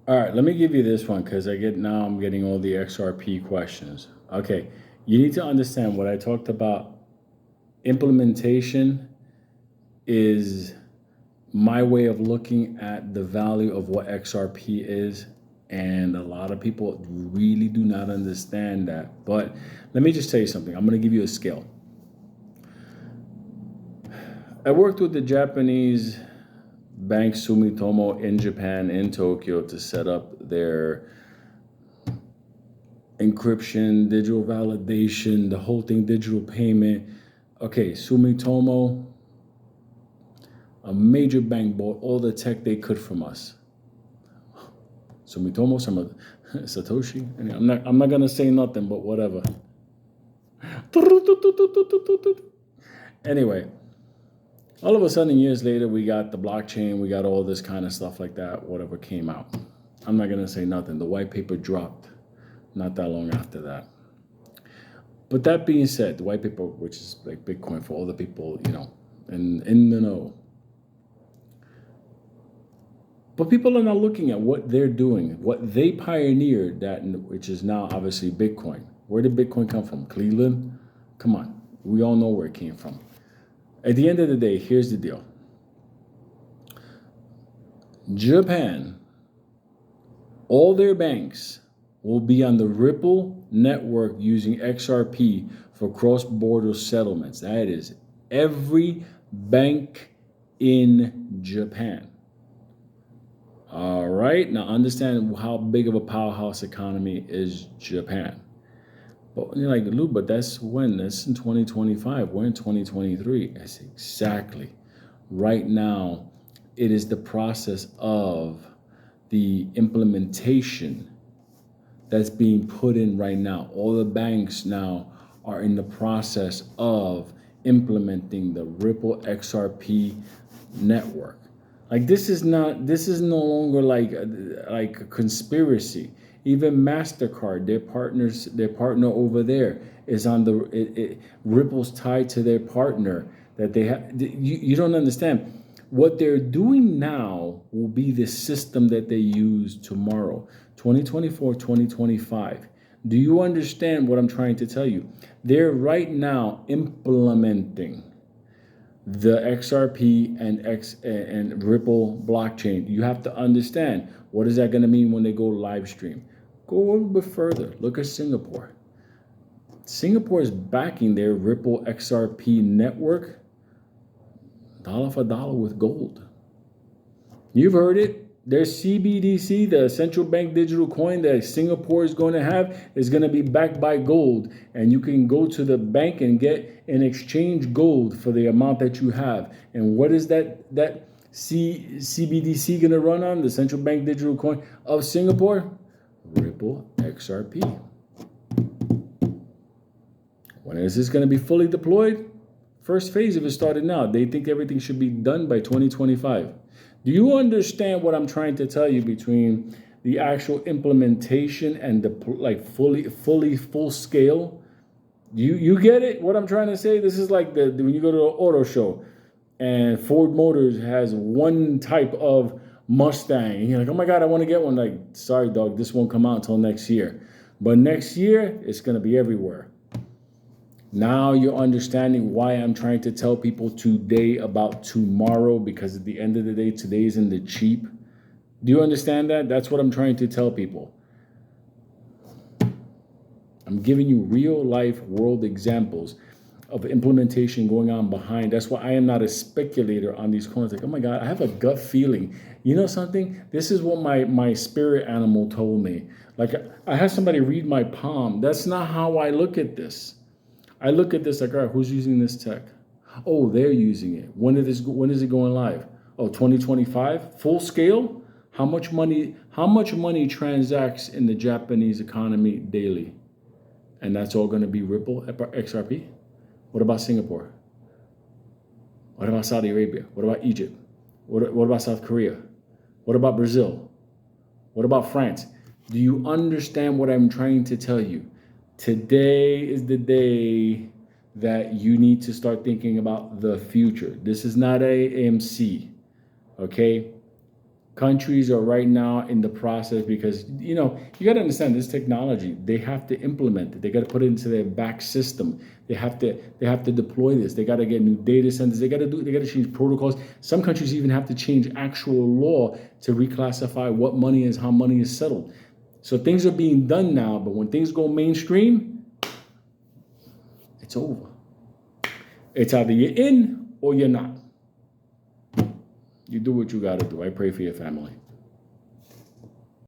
All right, let me give you this one because I'm getting all the XRP questions. Okay, you need to understand what I talked about. Implementation is my way of looking at the value of what XRP is, and a lot of people really do not understand that. But let me just tell you something. I'm going to give you a scale. I worked with the Japanese bank Sumitomo in Japan, in Tokyo, to set up their encryption, digital validation, the whole thing, digital payment. Okay, Sumitomo, a major bank, bought all the tech they could from us. Sumitomo, Satoshi. I'm not gonna say nothing, but whatever. Anyway, all of a sudden, years later, we got the blockchain, we got all this kind of stuff like that, whatever came out. I'm not gonna say nothing. The white paper dropped not that long after that. But that being said, the white paper, which is like Bitcoin for all the people, in the know. But people are not looking at what they're doing, what they pioneered, which is now obviously Bitcoin. Where did Bitcoin come from? Cleveland? Come on, we all know where it came from. At the end of the day, here's the deal. Japan, all their banks will be on the Ripple network using XRP for cross-border settlements. That is every bank in Japan. All right, now understand how big of a powerhouse economy is Japan. But you're like, Lou, but that's when? That's in 2025. We're in 2023. That's exactly. Right now, it is the process of the implementation that's being put in right now. All the banks now are in the process of implementing the Ripple XRP network. Like this is no longer like a conspiracy. Even MasterCard, their partner over there is on Ripple's tied to their partner that they have. You don't understand. What they're doing now will be the system that they use tomorrow, 2024, 2025. Do you understand what I'm trying to tell you? They're right now implementing the XRP and Ripple blockchain. You have to understand, what is that going to mean when they go live stream? Go a little bit further. Look at Singapore. Singapore is backing their Ripple XRP network dollar for dollar with gold. You've heard it. Their CBDC, the central bank digital coin that Singapore is going to have, is going to be backed by gold. And you can go to the bank and get and exchange gold for the amount that you have. And what is that CBDC going to run on? The central bank digital coin of Singapore? Ripple XRP. When is this going to be fully deployed? First phase of it started now. They think everything should be done by 2025. Do you understand what I'm trying to tell you between the actual implementation and the full scale? You get it? What I'm trying to say? This is like when you go to an auto show and Ford Motors has one type of Mustang. And you're like, oh my God, I want to get one. Like, sorry, dog, this won't come out until next year. But next year, it's going to be everywhere. Now you're understanding why I'm trying to tell people today about tomorrow, because at the end of the day, today is in the cheap. Do you understand that? That's what I'm trying to tell people. I'm giving you real life world examples of implementation going on behind. That's why I am not a speculator on these coins. Like, oh my God, I have a gut feeling. You know something? This is what my spirit animal told me. Like, I had somebody read my palm. That's not how I look at this. I look at this like, all right, who's using this tech? Oh, they're using it. When is it going live? Oh, 2025? Full scale? How much money transacts in the Japanese economy daily? And that's all going to be Ripple XRP? What about Singapore? What about Saudi Arabia? What about Egypt? What about South Korea? What about Brazil? What about France? Do you understand what I'm trying to tell you? Today is the day that you need to start thinking about the future. This is not AMC, okay? countries are right now in the process because, you got to understand this technology. They have to implement it. They got to put it into their back system. They have to deploy this. They got to get new data centers. They got to change protocols. Some countries even have to change actual law to reclassify what money is, how money is settled. So things are being done now, but when things go mainstream, it's over. It's either you're in or you're not. You do what you got to do. I pray for your family.